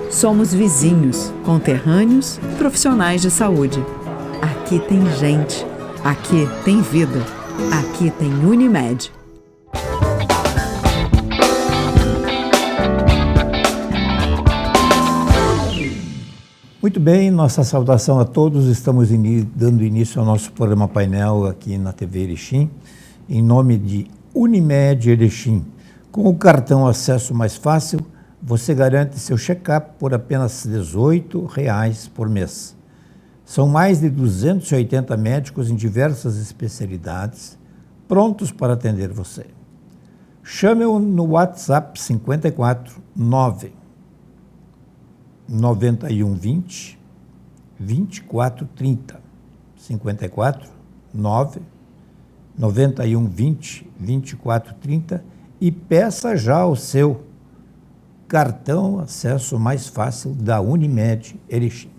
Somos vizinhos, conterrâneos, profissionais de saúde. Aqui tem gente. Aqui tem vida. Aqui tem Unimed. Muito bem, nossa saudação a todos. Estamos dando início ao nosso programa painel aqui na TV Erechim, em nome de Unimed Erechim. Com o cartão Acesso Mais Fácil, você garante seu check-up por apenas R$ 18 por mês. São mais de 280 médicos em diversas especialidades, prontos para atender você. Chame-o no WhatsApp 54 9 9120 2430. 54 9 9120 2430 e peça já o seu cartão Acesso Mais Fácil da Unimed Erechim.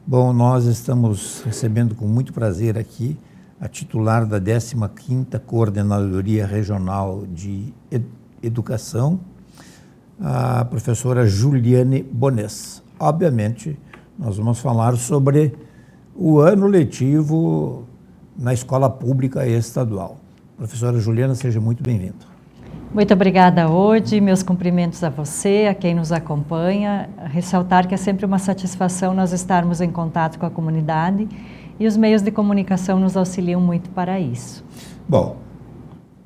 Bom, nós estamos recebendo com muito prazer aqui a titular da 15ª Coordenadoria Regional de Educação, a professora Juliane Bones. Obviamente, nós vamos falar sobre o ano letivo na escola pública e estadual. Professora Juliana, seja muito bem-vinda. Muito obrigada, Odi. Meus cumprimentos a você, a quem nos acompanha. Ressaltar que é sempre uma satisfação nós estarmos em contato com a comunidade e os meios de comunicação nos auxiliam muito para isso. Bom,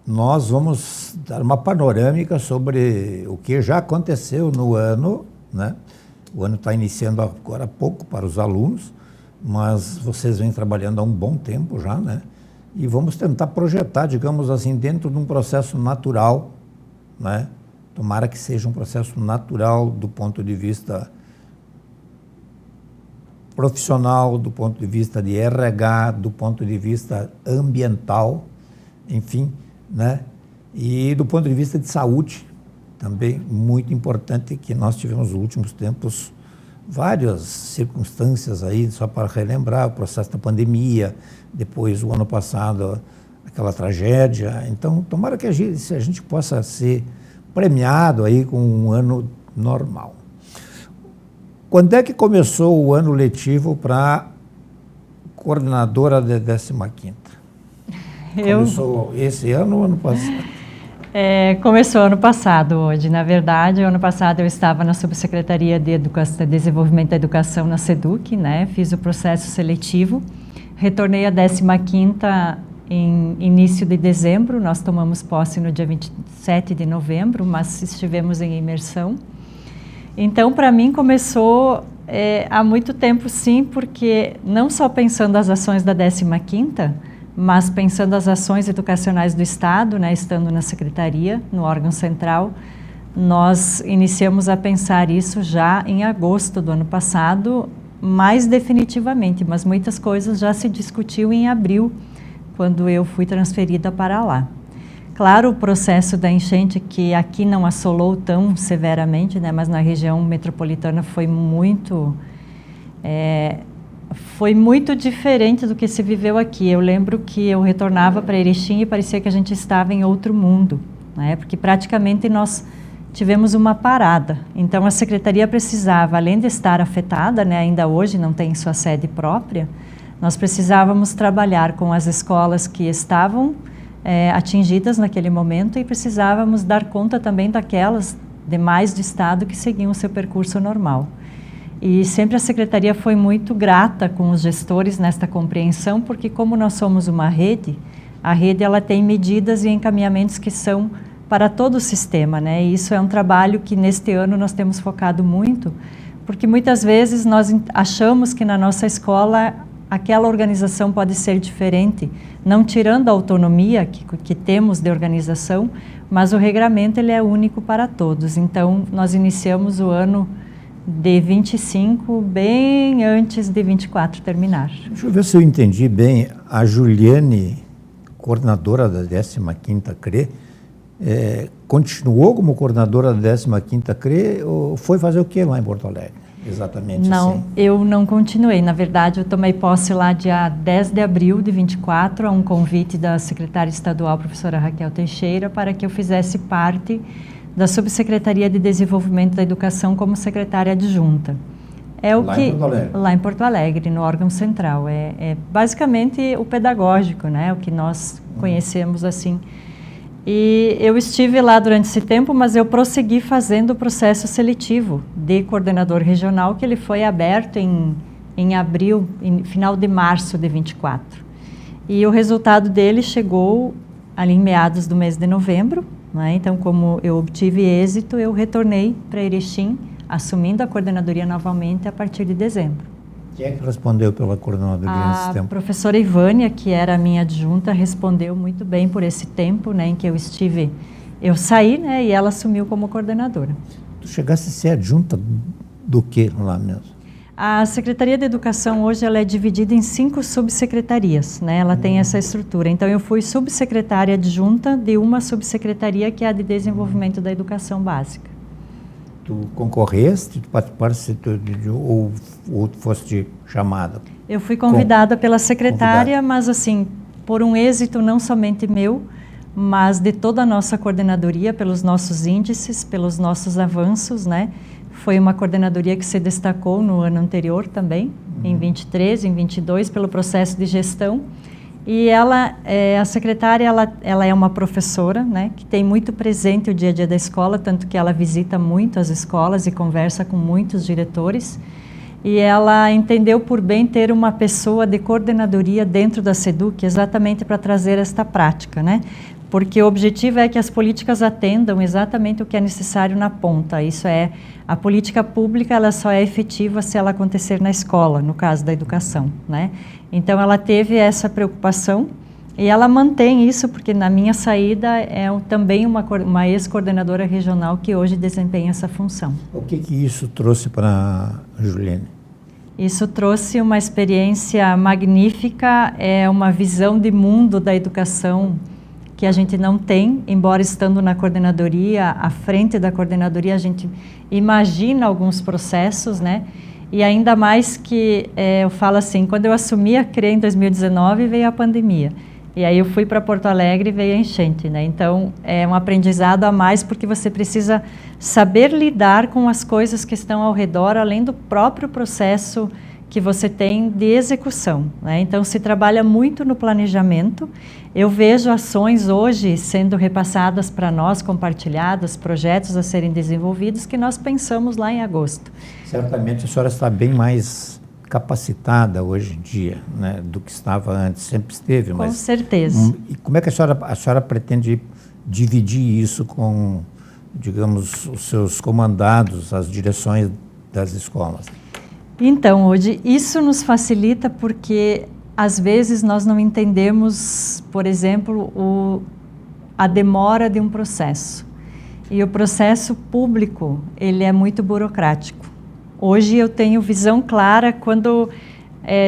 nós vamos dar uma panorâmica sobre o que já aconteceu no ano, né? O ano está iniciando agora há pouco para os alunos, mas vocês vêm trabalhando há um bom tempo já, né? E vamos tentar projetar, digamos assim, dentro de um processo natural, né? Tomara que seja um processo natural do ponto de vista profissional, do ponto de vista de RH, do ponto de vista ambiental, enfim, né? E do ponto de vista de saúde, também muito importante, que nós tivemos nos últimos tempos várias circunstâncias aí, só para relembrar, o processo da pandemia, depois o ano passado aquela tragédia. Então, tomara que a gente possa ser premiado aí com um ano normal. Quando é que começou o ano letivo para a coordenadora da 15ª? Começou esse ano ou ano passado? Começou ano passado, hoje. Na verdade, ano passado eu estava na Subsecretaria de Desenvolvimento da Educação na SEDUC, né? Fiz o processo seletivo, retornei à 15ª em início de dezembro, nós tomamos posse no dia 27 de novembro, mas estivemos em imersão. Então, para mim, começou há muito tempo, sim, porque não só pensando as ações da 15ª, mas pensando as ações educacionais do Estado, né, estando na Secretaria, no órgão central, nós iniciamos a pensar isso já em agosto do ano passado, mais definitivamente, mas muitas coisas já se discutiu em abril, quando eu fui transferida para lá. Claro, o processo da enchente, que aqui não assolou tão severamente, né, mas na região metropolitana foi muito diferente do que se viveu aqui. Eu lembro que eu retornava para Erechim e parecia que a gente estava em outro mundo, né? Porque praticamente nós tivemos uma parada. Então a Secretaria precisava, além de estar afetada, né, ainda hoje não tem sua sede própria, nós precisávamos trabalhar com as escolas que estavam atingidas naquele momento e precisávamos dar conta também daquelas demais do Estado que seguiam o seu percurso normal. E sempre a Secretaria foi muito grata com os gestores nesta compreensão, porque como nós somos uma rede, a rede ela tem medidas e encaminhamentos que são para todo o sistema, né? E isso é um trabalho que neste ano nós temos focado muito, porque muitas vezes nós achamos que na nossa escola aquela organização pode ser diferente, não tirando a autonomia que temos de organização, mas o regramento ele é único para todos. Então nós iniciamos o ano de 25, bem antes de 24 terminar. Deixa eu ver se eu entendi bem. A Juliane, coordenadora da 15ª CRE, continuou como coordenadora da 15ª CRE ou foi fazer o que lá em Porto Alegre? Exatamente não, assim. Eu não continuei. Na verdade, eu tomei posse lá dia 10 de abril de 24, a um convite da secretária estadual, professora Raquel Teixeira, para que eu fizesse parte da Subsecretaria de Desenvolvimento da Educação como secretária adjunta. É o lá que em Porto Alegre. Lá em Porto Alegre, no órgão central. É basicamente o pedagógico, né? O que nós conhecemos assim. E eu estive lá durante esse tempo, mas eu prossegui fazendo o processo seletivo de coordenador regional, que ele foi aberto em abril, em final de março de 24. E o resultado dele chegou ali em meados do mês de novembro, né? Então, como eu obtive êxito, eu retornei para Erechim, assumindo a coordenadoria novamente a partir de dezembro. Quem é que respondeu pela coordenadoria nesse tempo? A professora Ivânia, que era a minha adjunta, respondeu muito bem por esse tempo, né, em que eu saí, né, e ela assumiu como coordenadora. Tu chegasse a ser adjunta do que lá mesmo? A Secretaria de Educação hoje ela é dividida em 5 subsecretarias, né, ela tem essa estrutura. Então eu fui subsecretária adjunta de uma subsecretaria que é a de Desenvolvimento da Educação Básica. Tu concorreste, tu participaste ou foste chamada? Eu fui convidada pela secretária, mas assim, por um êxito não somente meu, mas de toda a nossa coordenadoria, pelos nossos índices, pelos nossos avanços, né? Foi uma coordenadoria que se destacou no ano anterior também, em 23, em 22, pelo processo de gestão. E ela, a secretária, ela é uma professora, né, que tem muito presente o dia a dia da escola, tanto que ela visita muito as escolas e conversa com muitos diretores. E ela entendeu por bem ter uma pessoa de coordenadoria dentro da SEDUC, exatamente para trazer esta prática, né? Porque o objetivo é que as políticas atendam exatamente o que é necessário na ponta. Isso é, a política pública ela só é efetiva se ela acontecer na escola, no caso da educação, né? Então ela teve essa preocupação e ela mantém isso, porque na minha saída é também uma ex-coordenadora regional que hoje desempenha essa função. O que isso trouxe para a Juliane? Isso trouxe uma experiência magnífica, uma visão de mundo da educação que a gente não tem, embora estando na coordenadoria, à frente da coordenadoria, a gente imagina alguns processos, né? E ainda mais que, eu falo assim, quando eu assumi a CRE em 2019, veio a pandemia. E aí eu fui para Porto Alegre e veio a enchente, né? Então, é um aprendizado a mais, porque você precisa saber lidar com as coisas que estão ao redor, além do próprio processo que você tem de execução, né? Então, se trabalha muito no planejamento. Eu vejo ações hoje sendo repassadas para nós, compartilhadas, projetos a serem desenvolvidos, que nós pensamos lá em agosto. Certamente a senhora está bem mais capacitada hoje em dia, né, do que estava antes, sempre esteve. Com certeza. E como é que a senhora pretende dividir isso com, digamos, os seus comandados, as direções das escolas? Então, hoje, isso nos facilita porque, às vezes, nós não entendemos, por exemplo, a demora de um processo. E o processo público, ele é muito burocrático. Hoje eu tenho visão clara quando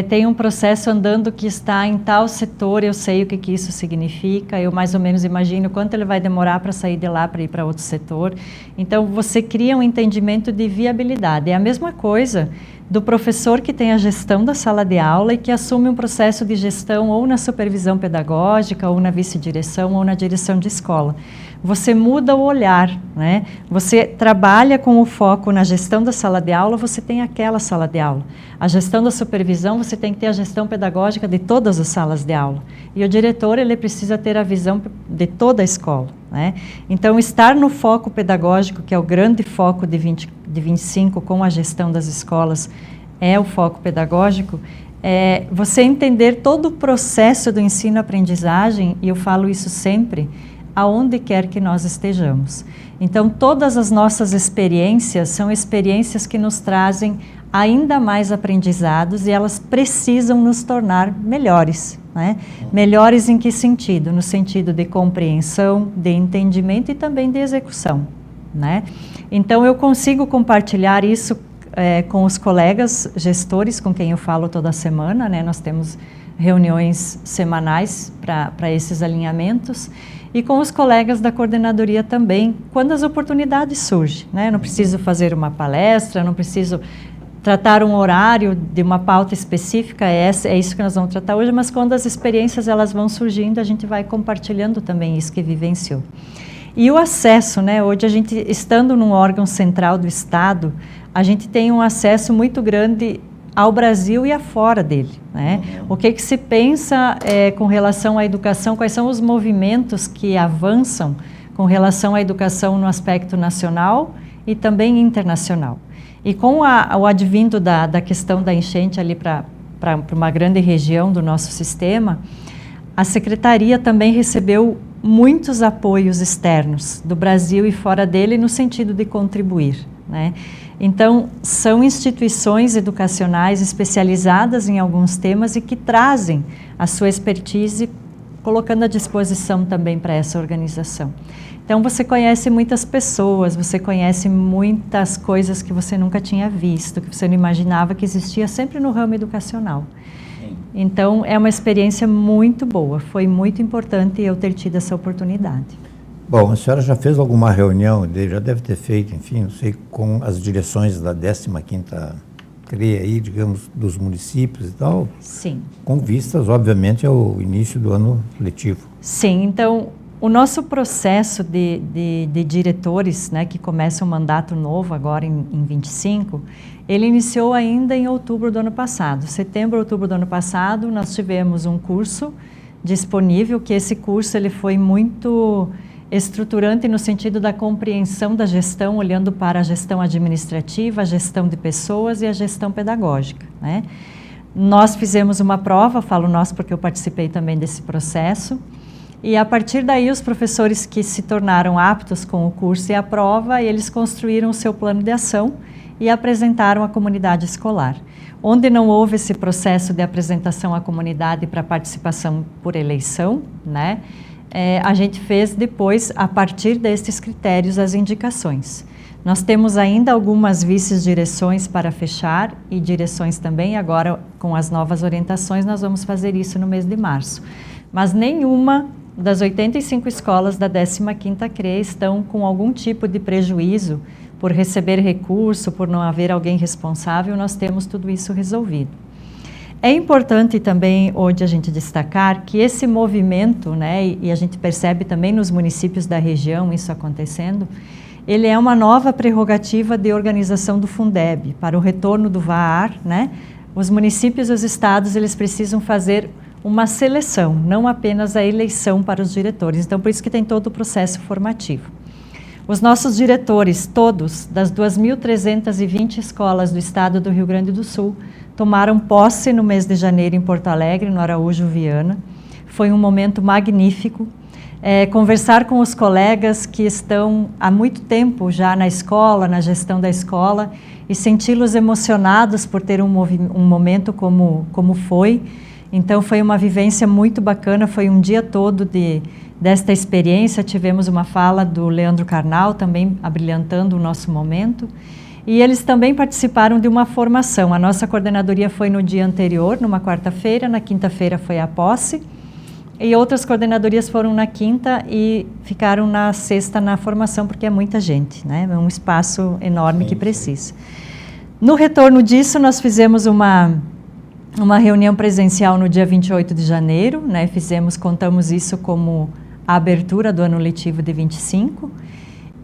tem um processo andando que está em tal setor, eu sei o que isso significa, eu mais ou menos imagino quanto ele vai demorar para sair de lá para ir para outro setor. Então, você cria um entendimento de viabilidade. É a mesma coisa do professor que tem a gestão da sala de aula e que assume um processo de gestão ou na supervisão pedagógica, ou na vice-direção, ou na direção de escola. Você muda o olhar, né? Você trabalha com o foco na gestão da sala de aula, você tem aquela sala de aula. A gestão da supervisão, você tem que ter a gestão pedagógica de todas as salas de aula. E o diretor, ele precisa ter a visão de toda a escola, né? Então, estar no foco pedagógico, que é o grande foco de 25 com a gestão das escolas, é o foco pedagógico, você entender todo o processo do ensino-aprendizagem, e eu falo isso sempre, aonde quer que nós estejamos. Então, todas as nossas experiências são experiências que nos trazem ainda mais aprendizados e elas precisam nos tornar melhores, né? Melhores em que sentido? No sentido de compreensão, de entendimento e também de execução, né? Então, eu consigo compartilhar isso com os colegas gestores com quem eu falo toda semana, né? Nós temos reuniões semanais para esses alinhamentos, e com os colegas da coordenadoria também, quando as oportunidades surgem, né? Não preciso fazer uma palestra, não preciso tratar um horário de uma pauta específica, é isso que nós vamos tratar hoje, mas quando as experiências elas vão surgindo, a gente vai compartilhando também isso que vivenciou. E o acesso, né? Hoje a gente, estando num órgão central do Estado, a gente tem um acesso muito grande ao Brasil e afora dele, né? O que se pensa com relação à educação, quais são os movimentos que avançam com relação à educação no aspecto nacional e também internacional. E com o advindo da questão da enchente ali para uma grande região do nosso sistema, a Secretaria também recebeu muitos apoios externos do Brasil e fora dele no sentido de contribuir, né? Então, são instituições educacionais especializadas em alguns temas e que trazem a sua expertise, colocando à disposição também para essa organização. Então, você conhece muitas pessoas, você conhece muitas coisas que você nunca tinha visto, que você não imaginava que existia sempre no ramo educacional. Então, é uma experiência muito boa, foi muito importante eu ter tido essa oportunidade. Bom, a senhora já fez alguma reunião, já deve ter feito, enfim, não sei, com as direções da 15ª CRE aí, digamos, dos municípios e tal? Sim. Com vistas, obviamente, ao início do ano letivo. Sim, então, o nosso processo de diretores, né, que começa um mandato novo agora em 25, ele iniciou ainda em outubro do ano passado. Setembro, outubro do ano passado, nós tivemos um curso disponível, que esse curso ele foi muito estruturante no sentido da compreensão da gestão, olhando para a gestão administrativa, a gestão de pessoas e a gestão pedagógica, né? Nós fizemos uma prova, falo nós porque eu participei também desse processo, e a partir daí os professores que se tornaram aptos com o curso e a prova, eles construíram o seu plano de ação e apresentaram à comunidade escolar. Onde não houve esse processo de apresentação à comunidade para participação por eleição, né? A gente fez depois, a partir destes critérios, as indicações. Nós temos ainda algumas vice-direções para fechar e direções também. Agora, com as novas orientações, nós vamos fazer isso no mês de março. Mas nenhuma das 85 escolas da 15ª CRE estão com algum tipo de prejuízo por receber recurso, por não haver alguém responsável. Nós temos tudo isso resolvido. É importante também hoje a gente destacar que esse movimento, né, e a gente percebe também nos municípios da região isso acontecendo, ele é uma nova prerrogativa de organização do Fundeb. Para o retorno do VAAR, né, os municípios e os estados eles precisam fazer uma seleção, não apenas a eleição para os diretores. Então, por isso que tem todo o processo formativo. Os nossos diretores, todos, das 2.320 escolas do estado do Rio Grande do Sul, tomaram posse no mês de janeiro em Porto Alegre, no Araújo Viana. Foi um momento magnífico. Conversar com os colegas que estão há muito tempo já na escola, na gestão da escola, e senti-los emocionados por ter um momento como foi. Então, foi uma vivência muito bacana, foi um dia todo desta experiência. Tivemos uma fala do Leandro Carnal, também abrilhantando o nosso momento. E eles também participaram de uma formação. A nossa coordenadoria foi no dia anterior, numa quarta-feira, na quinta-feira foi a posse, e outras coordenadorias foram na quinta e ficaram na sexta na formação, porque é muita gente, né? É um espaço enorme que precisa. No retorno disso, nós fizemos uma reunião presencial no dia 28 de janeiro, né? Contamos isso como a abertura do ano letivo de 25,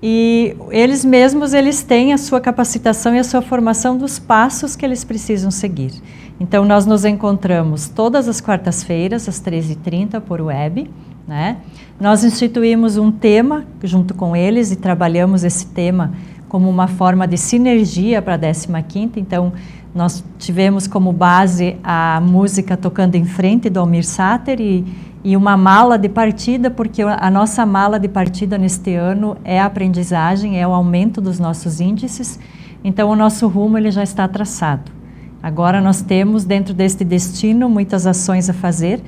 e eles mesmos, eles têm a sua capacitação e a sua formação dos passos que eles precisam seguir. Então, nós nos encontramos todas as quartas-feiras, às 13h30, por web, né? Nós instituímos um tema junto com eles e trabalhamos esse tema como uma forma de sinergia para a 15ª. Então, nós tivemos como base a música Tocando em Frente, do Almir Sater, e uma mala de partida, porque a nossa mala de partida neste ano é a aprendizagem, é o aumento dos nossos índices. Então, o nosso rumo ele já está traçado. Agora nós temos, dentro deste destino, muitas ações a fazer,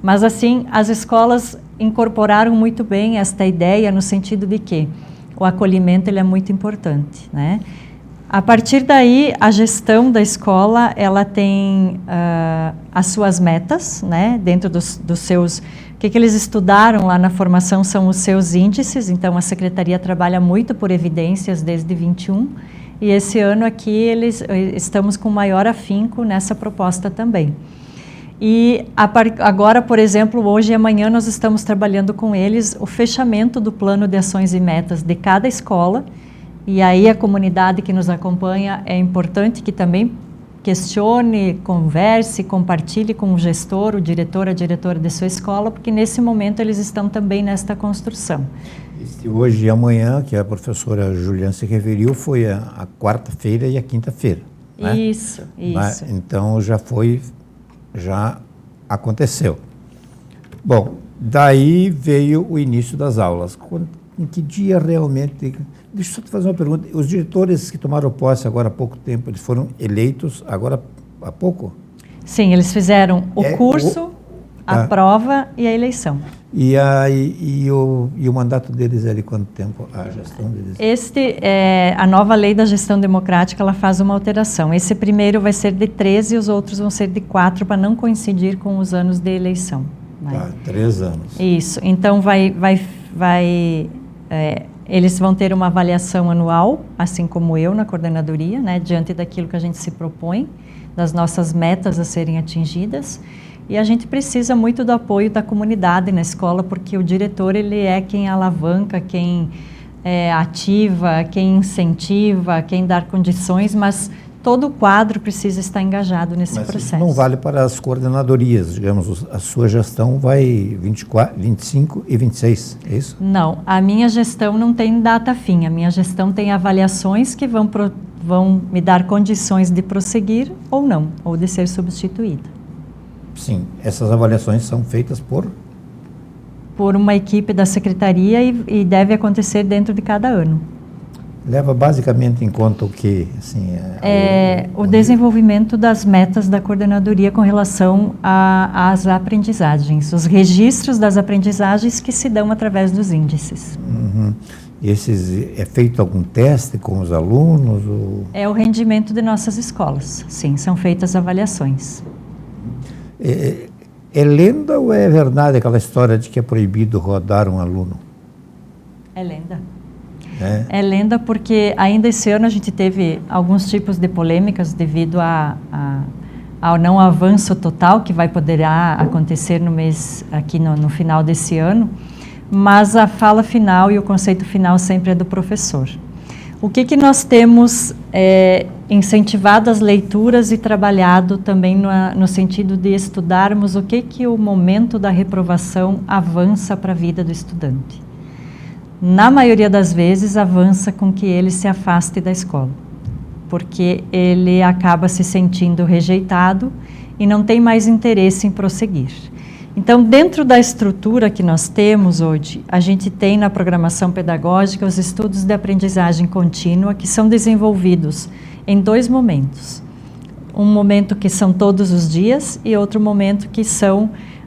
mas assim, as escolas incorporaram muito bem esta ideia no sentido de que o acolhimento ele é muito importante, né? A partir daí, a gestão da escola, ela tem as suas metas, né? Dentro dos seus... O que eles estudaram lá na formação são os seus índices, então a Secretaria trabalha muito por evidências desde 21, e esse ano aqui estamos com maior afinco nessa proposta também. E agora, por exemplo, hoje e amanhã nós estamos trabalhando com eles o fechamento do plano de ações e metas de cada escola. E aí a comunidade que nos acompanha é importante que também questione, converse, compartilhe com o gestor, o diretor, a diretora de sua escola, porque nesse momento eles estão também nesta construção. Hoje e amanhã, que a professora Juliana se referiu, foi a quarta-feira e a quinta-feira. Né? Isso. Então já aconteceu. Bom, daí veio o início das aulas. Em que dia realmente... Deixa eu só te fazer uma pergunta. Os diretores que tomaram posse agora há pouco tempo, eles foram eleitos agora há pouco? Sim, eles fizeram o curso, a prova e a eleição. E o mandato deles é de quanto tempo? A gestão deles? A nova lei da gestão democrática, ela faz uma alteração. Esse primeiro vai ser de 13 e os outros vão ser de 4, para não coincidir com os anos de eleição. Tá, 3 anos. Isso. Então, eles vão ter uma avaliação anual, assim como eu na coordenadoria, né, diante daquilo que a gente se propõe, das nossas metas a serem atingidas. E a gente precisa muito do apoio da comunidade na escola, porque o diretor ele é quem alavanca, quem ativa, quem incentiva, quem dá condições, mas todo o quadro precisa estar engajado nesse processo. Isso não vale para as coordenadorias, digamos, a sua gestão vai 24, 25 e 26, é isso? Não, a minha gestão não tem data fim, a minha gestão tem avaliações que vão me dar condições de prosseguir ou não, ou de ser substituída. Sim, essas avaliações são feitas por uma equipe da secretaria e deve acontecer dentro de cada ano. Leva basicamente em conta o que? Assim, o desenvolvimento das metas da coordenadoria com relação às aprendizagens, os registros das aprendizagens que se dão através dos índices. Uhum. É feito algum teste com os alunos? Ou... É o rendimento de nossas escolas, sim, são feitas avaliações. É lenda ou é verdade aquela história de que é proibido rodar um aluno? É lenda. É lenda porque ainda esse ano a gente teve alguns tipos de polêmicas devido ao não avanço total que poderá acontecer aqui no final desse ano, mas a fala final e o conceito final sempre é do professor. O que nós temos incentivado as leituras e trabalhado também no sentido de estudarmos o que o momento da reprovação avança para a vida do estudante. Na maioria das vezes, avança com que ele se afaste da escola, porque ele acaba se sentindo rejeitado e não tem mais interesse em prosseguir. Então, dentro da estrutura que nós temos hoje, a gente tem na programação pedagógica os estudos de aprendizagem contínua que são desenvolvidos em 2 momentos. Um momento que são todos os dias e outro momento que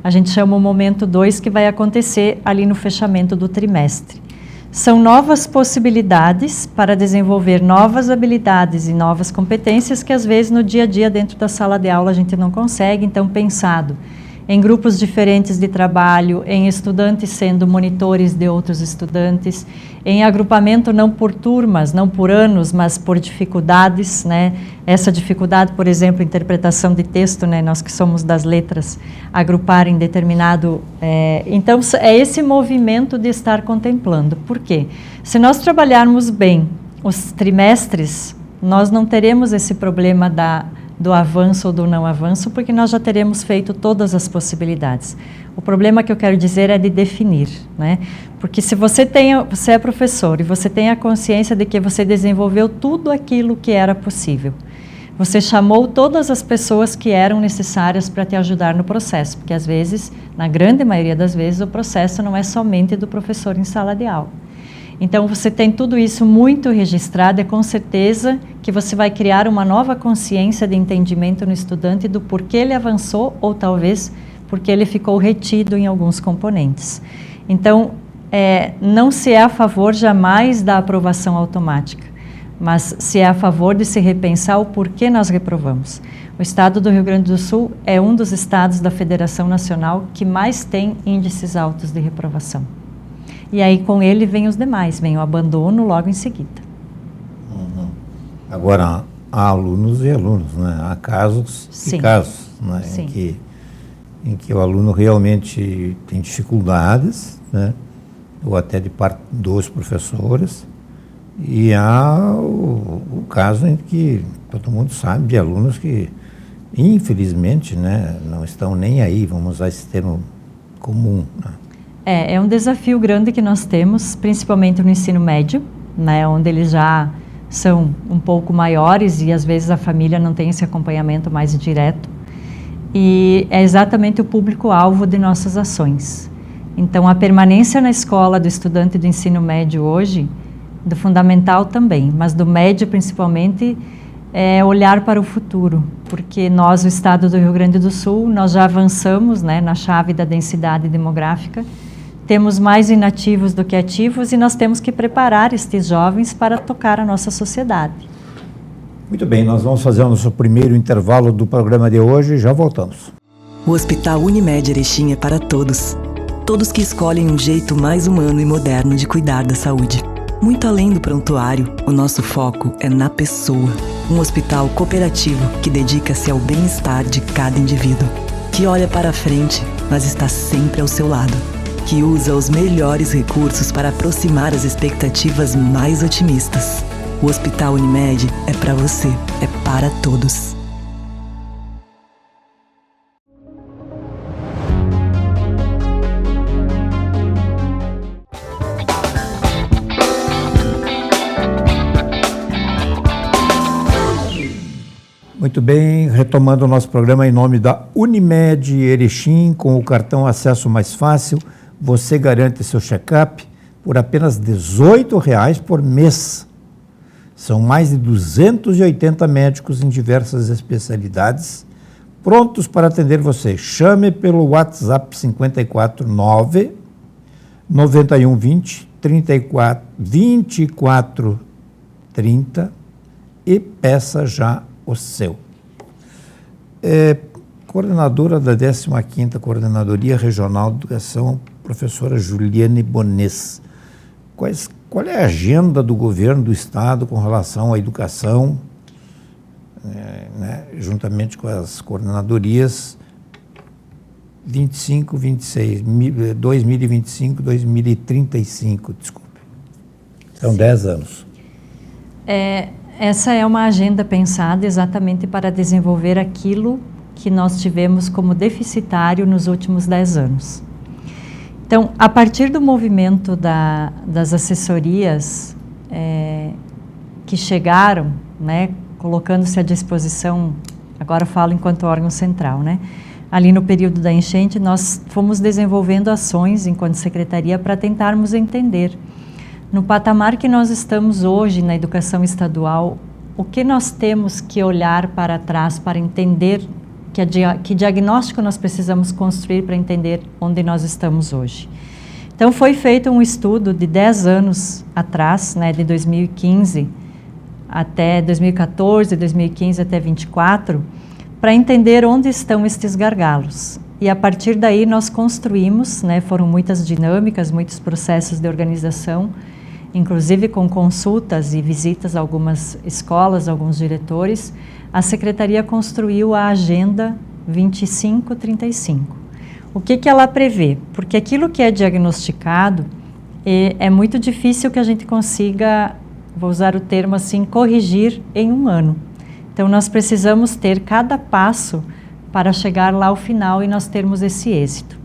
a gente chama o momento 2, que vai acontecer ali no fechamento do trimestre. São novas possibilidades para desenvolver novas habilidades e novas competências que às vezes no dia a dia dentro da sala de aula a gente não consegue, então pensado em grupos diferentes de trabalho, em estudantes sendo monitores de outros estudantes, em agrupamento não por turmas, não por anos, mas por dificuldades, né? Essa dificuldade, por exemplo, interpretação de texto, né? Nós que somos das letras, agrupar em determinado... Então, é esse movimento de estar contemplando. Por quê? Se nós trabalharmos bem os trimestres, nós não teremos esse problema do avanço ou do não avanço, porque nós já teremos feito todas as possibilidades. O problema que eu quero dizer é de definir, né? Porque se você é professor e você tem a consciência de que você desenvolveu tudo aquilo que era possível, você chamou todas as pessoas que eram necessárias para te ajudar no processo, porque às vezes, na grande maioria das vezes, o processo não é somente do professor em sala de aula. Então, você tem tudo isso muito registrado, é com certeza que você vai criar uma nova consciência de entendimento no estudante do porquê ele avançou ou talvez porque ele ficou retido em alguns componentes. Então, não se é a favor jamais da aprovação automática, mas se é a favor de se repensar o porquê nós reprovamos. O estado do Rio Grande do Sul é um dos estados da Federação Nacional que mais tem índices altos de reprovação. E aí com ele vem os demais, vem o abandono logo em seguida. Uhum. Agora, há alunos e alunos, né? Há casos Sim. e casos, né? Sim. Em que em que o aluno realmente tem dificuldades, né? Ou até de parte dos professores, e há o caso em que todo mundo sabe de alunos que, infelizmente, né, não estão nem aí, vamos usar esse termo comum, né? É um desafio grande que nós temos, principalmente no ensino médio, né, onde eles já são um pouco maiores e às vezes a família não tem esse acompanhamento mais direto. E é exatamente o público-alvo de nossas ações. Então, a permanência na escola do estudante do ensino médio hoje, do fundamental também, mas do médio principalmente, é olhar para o futuro, porque nós, o estado do Rio Grande do Sul, nós já avançamos, né, na chave da densidade demográfica, temos mais inativos do que ativos e nós temos que preparar estes jovens para tocar a nossa sociedade. Muito bem, nós vamos fazer o nosso primeiro intervalo do programa de hoje e já voltamos. O Hospital Unimed Erechim é para todos. Todos que escolhem um jeito mais humano e moderno de cuidar da saúde. Muito além do prontuário, o nosso foco é na pessoa. Um hospital cooperativo que dedica-se ao bem-estar de cada indivíduo. Que olha para a frente, mas está sempre ao seu lado. Que usa os melhores recursos para aproximar as expectativas mais otimistas. O Hospital Unimed é para você, é para todos. Muito bem, retomando o nosso programa em nome da Unimed Erechim, com o cartão Acesso Mais Fácil, você garante seu check-up por apenas R$ 18,00 por mês. São mais de 280 médicos em diversas especialidades, prontos para atender você. Chame pelo WhatsApp 549 9120 24 30 e peça já o seu. Coordenadora da 15ª Coordenadoria Regional de Educação, professora Juliane Bonês. Qual é a agenda do governo do Estado com relação à educação, né, juntamente com as coordenadorias 2025, 2035, desculpe. São 10 anos. Essa é uma agenda pensada exatamente para desenvolver aquilo que nós tivemos como deficitário nos últimos 10 anos. Então, a partir do movimento das assessorias que chegaram, né, colocando-se à disposição, agora falo enquanto órgão central, né, ali no período da enchente, nós fomos desenvolvendo ações enquanto secretaria para tentarmos entender, no patamar que nós estamos hoje na educação estadual, o que nós temos que olhar para trás para entender que diagnóstico nós precisamos construir para entender onde nós estamos hoje. Então, foi feito um estudo de 10 anos atrás, né, de 2015 até 2014, 2015 até 2024, para entender onde estão estes gargalos. E a partir daí nós construímos, né, foram muitas dinâmicas, muitos processos de organização, inclusive com consultas e visitas a algumas escolas, alguns diretores, a Secretaria construiu a Agenda 2535. O que ela prevê? Porque aquilo que é diagnosticado é muito difícil que a gente consiga, vou usar o termo assim, corrigir em um ano. Então, nós precisamos ter cada passo para chegar lá ao final e nós termos esse êxito.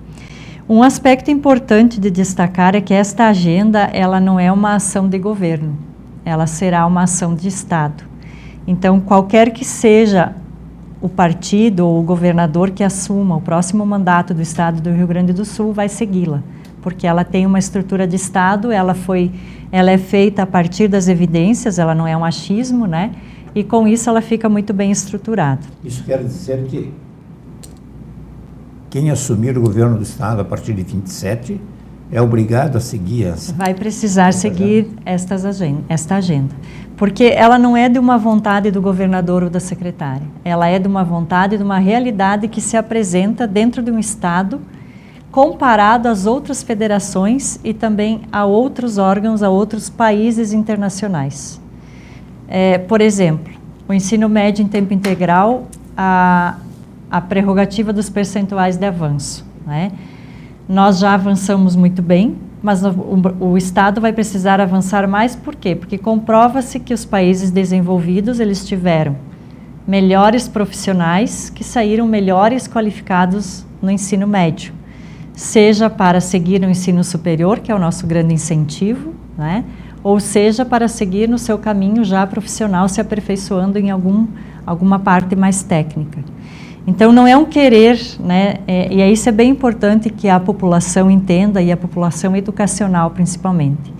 Um aspecto importante de destacar é que esta agenda, ela não é uma ação de governo, ela será uma ação de Estado. Então, qualquer que seja o partido ou o governador que assuma o próximo mandato do Estado do Rio Grande do Sul vai segui-la, porque ela tem uma estrutura de Estado, ela é feita a partir das evidências, ela não é um achismo, né? E com isso ela fica muito bem estruturada. Isso quer dizer que quem assumir o governo do Estado a partir de 27 é obrigado a seguir essa... Vai precisar seguir esta agenda. Porque ela não é de uma vontade do governador ou da secretária. Ela é de uma vontade, de uma realidade que se apresenta dentro de um Estado comparado às outras federações e também a outros órgãos, a outros países internacionais. Por exemplo, o ensino médio em tempo integral, a prerrogativa dos percentuais de avanço, né? Nós já avançamos muito bem, mas o Estado vai precisar avançar mais. Por quê? Porque comprova-se que os países desenvolvidos, eles tiveram melhores profissionais que saíram melhores qualificados no ensino médio, seja para seguir no ensino superior, que é o nosso grande incentivo, né? Ou seja, para seguir no seu caminho já profissional, se aperfeiçoando em alguma parte mais técnica. Então, não é um querer, né? E isso é bem importante que a população entenda, e a população educacional principalmente.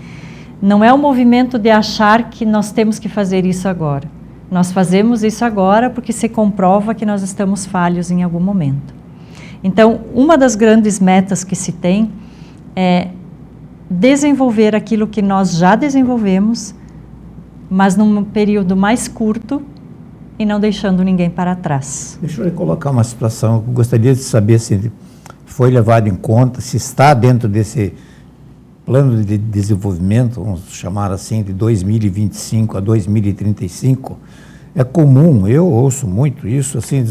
Não é um movimento de achar que nós temos que fazer isso agora. Nós fazemos isso agora porque se comprova que nós estamos falhos em algum momento. Então, uma das grandes metas que se tem é desenvolver aquilo que nós já desenvolvemos, mas num período mais curto e não deixando ninguém para trás. Deixa eu colocar uma situação, eu gostaria de saber se foi levado em conta, se está dentro desse plano de desenvolvimento, vamos chamar assim, de 2025 a 2035, é comum, eu ouço muito isso, assim,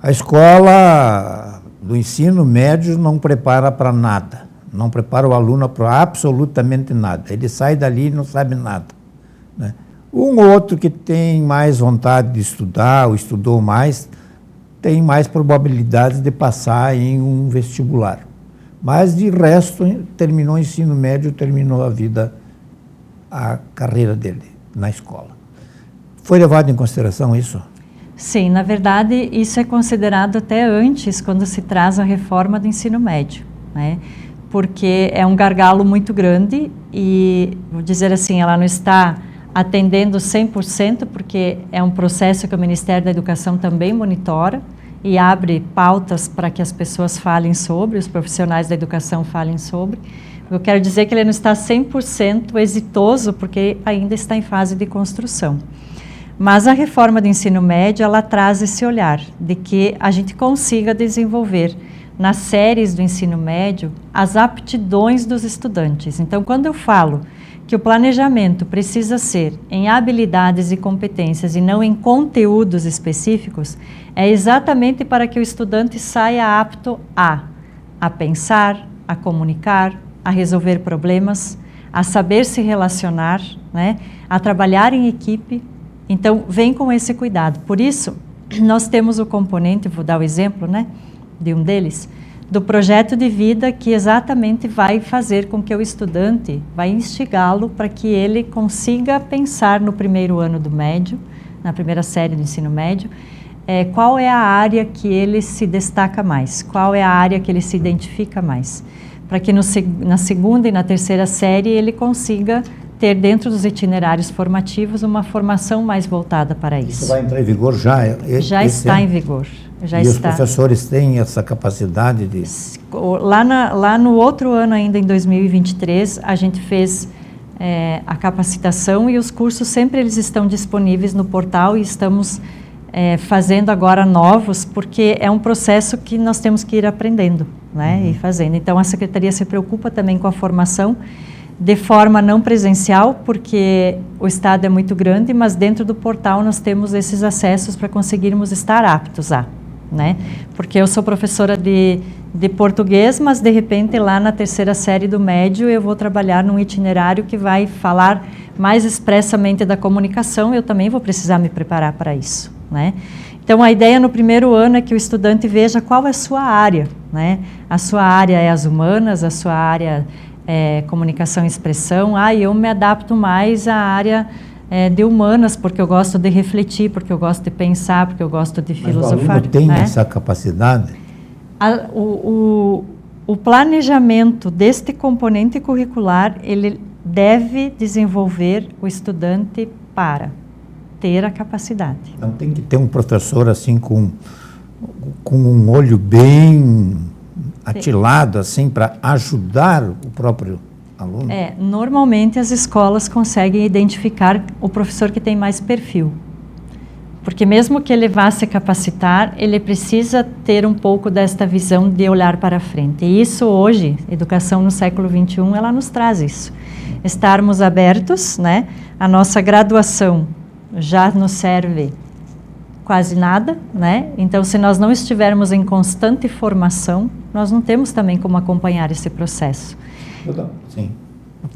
a escola do ensino médio não prepara para nada, não prepara o aluno para absolutamente nada, ele sai dali e não sabe nada, né? Um ou outro que tem mais vontade de estudar, ou estudou mais, tem mais probabilidades de passar em um vestibular. Mas, de resto, terminou o ensino médio, terminou a carreira dele na escola. Foi levado em consideração isso? Sim, na verdade, isso é considerado até antes, quando se traz a reforma do ensino médio, né? Porque é um gargalo muito grande e, vou dizer assim, ela não está atendendo 100%, porque é um processo que o Ministério da Educação também monitora e abre pautas para que as pessoas falem sobre, os profissionais da educação falem sobre. Eu quero dizer que ele não está 100% exitoso, porque ainda está em fase de construção. Mas a reforma do ensino médio, ela traz esse olhar de que a gente consiga desenvolver nas séries do ensino médio as aptidões dos estudantes. Então, quando eu falo que o planejamento precisa ser em habilidades e competências e não em conteúdos específicos, é exatamente para que o estudante saia apto a pensar, a comunicar, a resolver problemas, a saber se relacionar, né, a trabalhar em equipe. Então, vem com esse cuidado. Por isso, nós temos o componente, vou dar o exemplo, né, de um deles, do projeto de vida, que exatamente vai fazer com que o estudante, vai instigá-lo para que ele consiga pensar no primeiro ano do médio, na primeira série do ensino médio, qual é a área que ele se destaca mais, qual é a área que ele se identifica mais, para que na segunda e na terceira série ele consiga ter dentro dos itinerários formativos uma formação mais voltada para isso. Isso vai entrar em vigor já? Já está em vigor. Já e está. Os professores têm essa capacidade de... Lá no outro ano ainda, em 2023, a gente fez a capacitação e os cursos sempre eles estão disponíveis no portal e estamos fazendo agora novos, porque é um processo que nós temos que ir aprendendo, né, e fazendo. Então, a Secretaria se preocupa também com a formação de forma não presencial, porque o estado é muito grande, mas dentro do portal nós temos esses acessos para conseguirmos estar aptos a, né? Porque eu sou professora de português, mas de repente lá na terceira série do médio eu vou trabalhar num itinerário que vai falar mais expressamente da comunicação, eu também vou precisar me preparar para isso, né? Então, a ideia no primeiro ano é que o estudante veja qual é a sua área, né? A sua área é as humanas, a sua área comunicação e expressão. Eu me adapto mais à área de humanas, porque eu gosto de refletir, porque eu gosto de pensar, porque eu gosto de filosofar. Mas o aluno tem essa capacidade? O planejamento deste componente curricular, ele deve desenvolver o estudante para ter a capacidade. Então tem que ter um professor assim com um olho bem atilado, assim, para ajudar o próprio aluno? Normalmente as escolas conseguem identificar o professor que tem mais perfil. Porque mesmo que ele vá se capacitar, ele precisa ter um pouco desta visão de olhar para frente. E isso hoje, educação no século XXI, ela nos traz isso. Estarmos abertos, né? A nossa graduação já nos serve quase nada, né? Então, se nós não estivermos em constante formação, nós não temos também como acompanhar esse processo. Sim.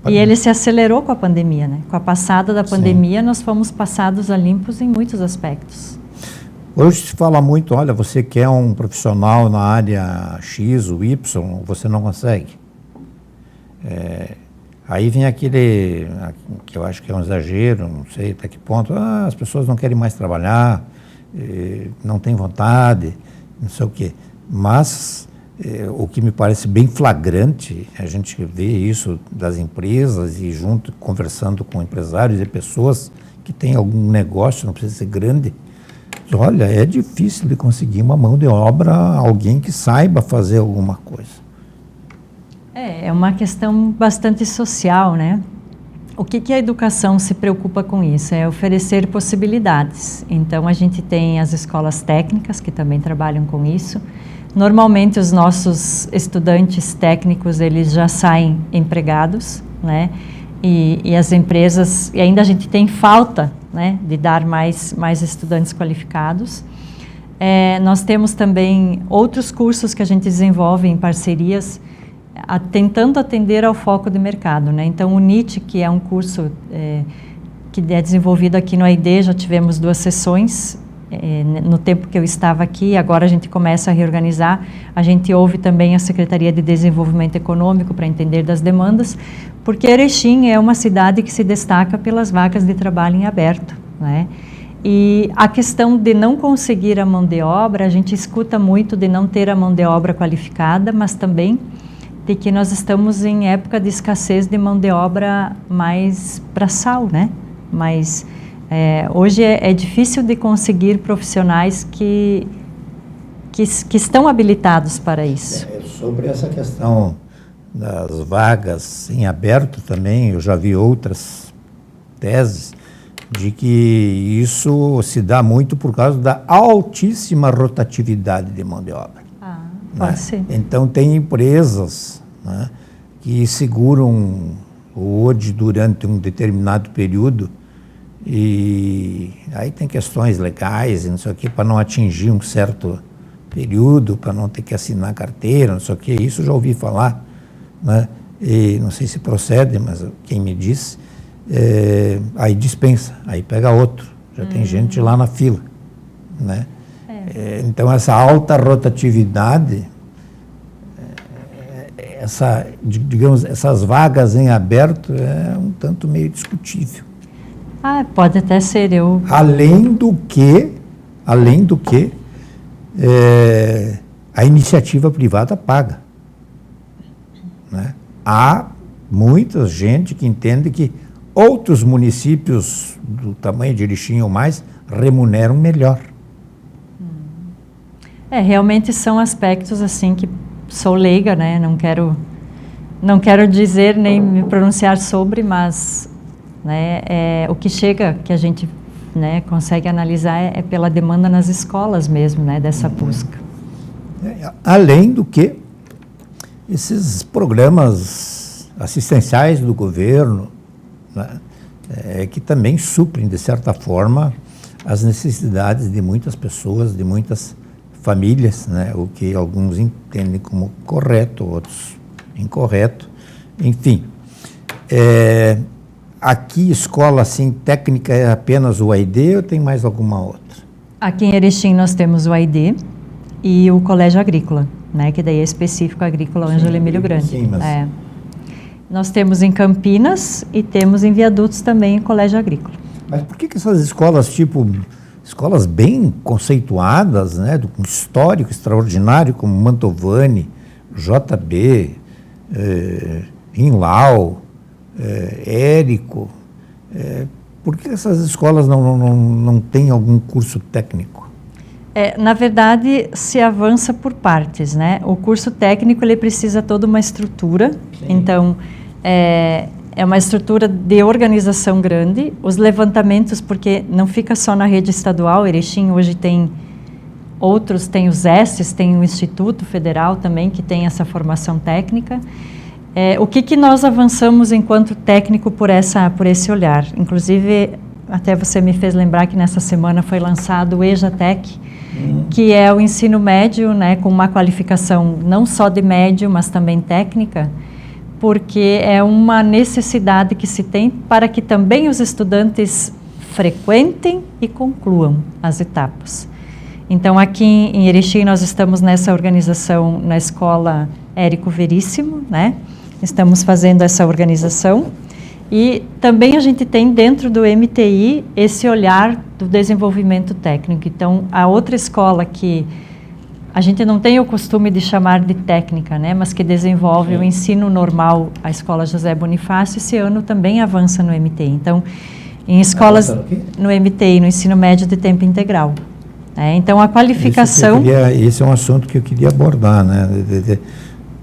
E ele se acelerou com a pandemia, né? Com a passada da pandemia, nós fomos passados a limpos em muitos aspectos. Hoje se fala muito, olha, você quer um profissional na área X ou Y, você não consegue. Aí vem aquele, que eu acho que é um exagero, não sei até que ponto, as pessoas não querem mais trabalhar, não têm vontade, não sei o quê. Mas o que me parece bem flagrante, a gente vê isso das empresas e junto, conversando com empresários e pessoas que têm algum negócio, não precisa ser grande. Olha, é difícil de conseguir uma mão de obra, alguém que saiba fazer alguma coisa. É uma questão bastante social, né? O que a educação se preocupa com isso? É oferecer possibilidades. Então, a gente tem as escolas técnicas, que também trabalham com isso. Normalmente, os nossos estudantes técnicos, eles já saem empregados, né? E as empresas, e ainda a gente tem falta, né, de dar mais estudantes qualificados. Nós temos também outros cursos que a gente desenvolve em parcerias, tentando atender ao foco de mercado, né? Então, o NIT, que é um curso que é desenvolvido aqui no AID, já tivemos 2 sessões no tempo que eu estava aqui, agora a gente começa a reorganizar. A gente ouve também a Secretaria de Desenvolvimento Econômico para entender das demandas, porque Erechim é uma cidade que se destaca pelas vagas de trabalho em aberto, né? E a questão de não conseguir a mão de obra, a gente escuta muito de não ter a mão de obra qualificada, mas também de que nós estamos em época de escassez de mão de obra mais braçal, né? Mas hoje é difícil de conseguir profissionais que estão habilitados para isso. Sobre essa questão das vagas em aberto também, eu já vi outras teses de que isso se dá muito por causa da altíssima rotatividade de mão de obra. Pode ser. Então, tem empresas, né, que seguram o OD durante um determinado período e aí tem questões legais e não sei o quê, para não atingir um certo período, para não ter que assinar carteira, não sei o quê. Isso eu já ouvi falar, né? E não sei se procede, mas quem me disse, aí dispensa, aí pega outro. Já tem gente lá na fila, né? Então, essa alta rotatividade, digamos, essas vagas em aberto é um tanto meio discutível. Pode até ser. Além do que a iniciativa privada paga, né? Há muita gente que entende que outros municípios do tamanho de Erechim ou mais remuneram melhor. Realmente são aspectos assim que sou leiga, né? Não quero dizer nem me pronunciar sobre, mas, né, o que chega, que a gente, né, consegue analisar é pela demanda nas escolas mesmo, né, dessa busca. Além do que esses programas assistenciais do governo, né, que também suprem, de certa forma, as necessidades de muitas pessoas, de muitas famílias, né, o que alguns entendem como correto, outros incorreto, enfim. Aqui, escola assim, técnica é apenas o AID ou tem mais alguma outra? Aqui em Erechim nós temos o AID e o Colégio Agrícola, né, que daí é específico Agrícola Ângelo Emílio Grande. Sim, mas... Nós temos em Campinas e temos em Viadutos também o Colégio Agrícola. Mas por que essas escolas, tipo, escolas bem conceituadas, né, com histórico extraordinário, como Mantovani, JB, Inlau, Érico, por que essas escolas não têm algum curso técnico? Na verdade, se avança por partes, né? O curso técnico, ele precisa toda uma estrutura. Sim. Então, é uma estrutura de organização grande. Os levantamentos, porque não fica só na rede estadual, Erechim hoje tem outros, tem os ESTs, tem o Instituto Federal também, que tem essa formação técnica. O que nós avançamos enquanto técnico por esse olhar? Inclusive, até você me fez lembrar que nessa semana foi lançado o EJATEC, que é o ensino médio, né, com uma qualificação não só de médio, mas também técnica, porque é uma necessidade que se tem para que também os estudantes frequentem e concluam as etapas. Então, aqui em Erechim, nós estamos nessa organização na Escola Érico Veríssimo, né? Estamos fazendo essa organização. E também a gente tem dentro do MTI esse olhar do desenvolvimento técnico. Então, a outra escola que a gente não tem o costume de chamar de técnica, né? Mas que desenvolve o ensino normal, a Escola José Bonifácio, esse ano também avança no MTI. Então, em escolas no MTI, no ensino médio de tempo integral. Então, a qualificação... Esse é um assunto que eu queria abordar, né?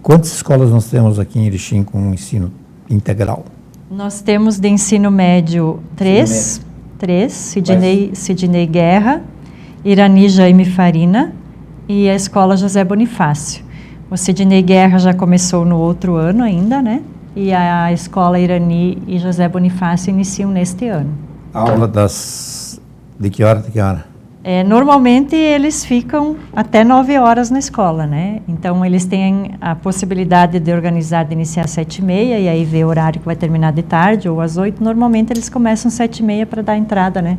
Quantas escolas nós temos aqui em Erechim com ensino integral? Nós temos de ensino médio três, Sidney Guerra, Irani Jaime Farina e a Escola José Bonifácio. O Sidney Guerra já começou no outro ano ainda, né? E a Escola Irani e José Bonifácio iniciam neste ano. Aula de que hora a que hora? Normalmente eles ficam até 9 horas na escola, né? Então eles têm a possibilidade de organizar, de iniciar às 7h30 e aí ver o horário que vai terminar de tarde ou às 8h. Normalmente eles começam às 7h30 para dar entrada, né?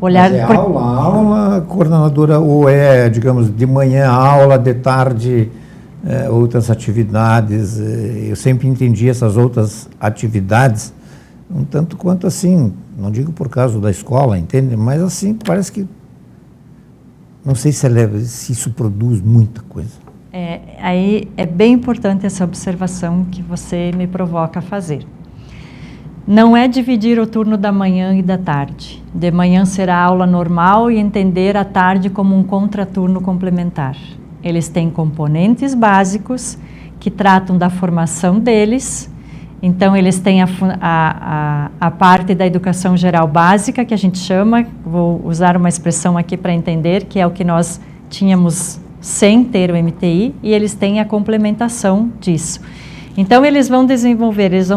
Olhar aula, coordenadora, ou digamos, de manhã aula, de tarde outras atividades. Eu sempre entendi essas outras atividades um tanto quanto assim, não digo por causa da escola, entende? Mas assim, parece que, não sei se isso produz muita coisa. Aí é bem importante essa observação que você me provoca a fazer. Não é dividir o turno da manhã e da tarde. De manhã será aula normal e entender a tarde como um contraturno complementar. Eles têm componentes básicos que tratam da formação deles. Então, eles têm a parte da educação geral básica, que a gente chama, vou usar uma expressão aqui para entender, que é o que nós tínhamos sem ter o MTI, e eles têm a complementação disso. Então, eles vão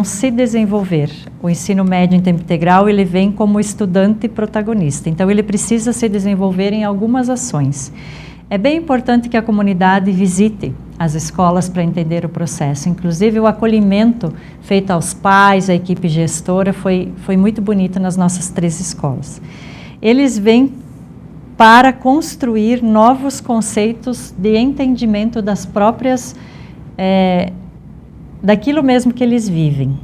se desenvolver. O ensino médio em tempo integral, ele vem como estudante protagonista. Então, ele precisa se desenvolver em algumas ações. É bem importante que a comunidade visite as escolas para entender o processo. Inclusive, o acolhimento feito aos pais, à equipe gestora, foi muito bonito nas nossas 3 escolas. Eles vêm para construir novos conceitos de entendimento das próprias, daquilo mesmo que eles vivem.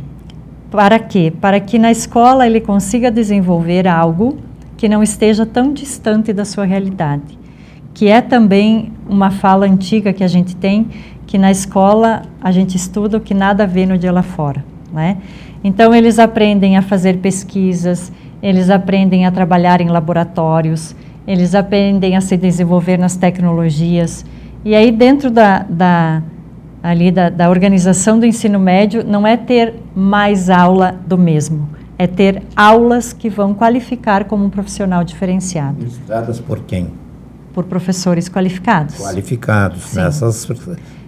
Para quê? Para que na escola ele consiga desenvolver algo que não esteja tão distante da sua realidade. Que é também uma fala antiga que a gente tem, que na escola a gente estuda o que nada vê no dia lá fora, né? Então, eles aprendem a fazer pesquisas, eles aprendem a trabalhar em laboratórios, eles aprendem a se desenvolver nas tecnologias. E aí, dentro da organização do ensino médio, não é ter mais aula do mesmo, é ter aulas que vão qualificar como um profissional diferenciado. Ministradas por quem? Por professores qualificados. Qualificados, sim, nessas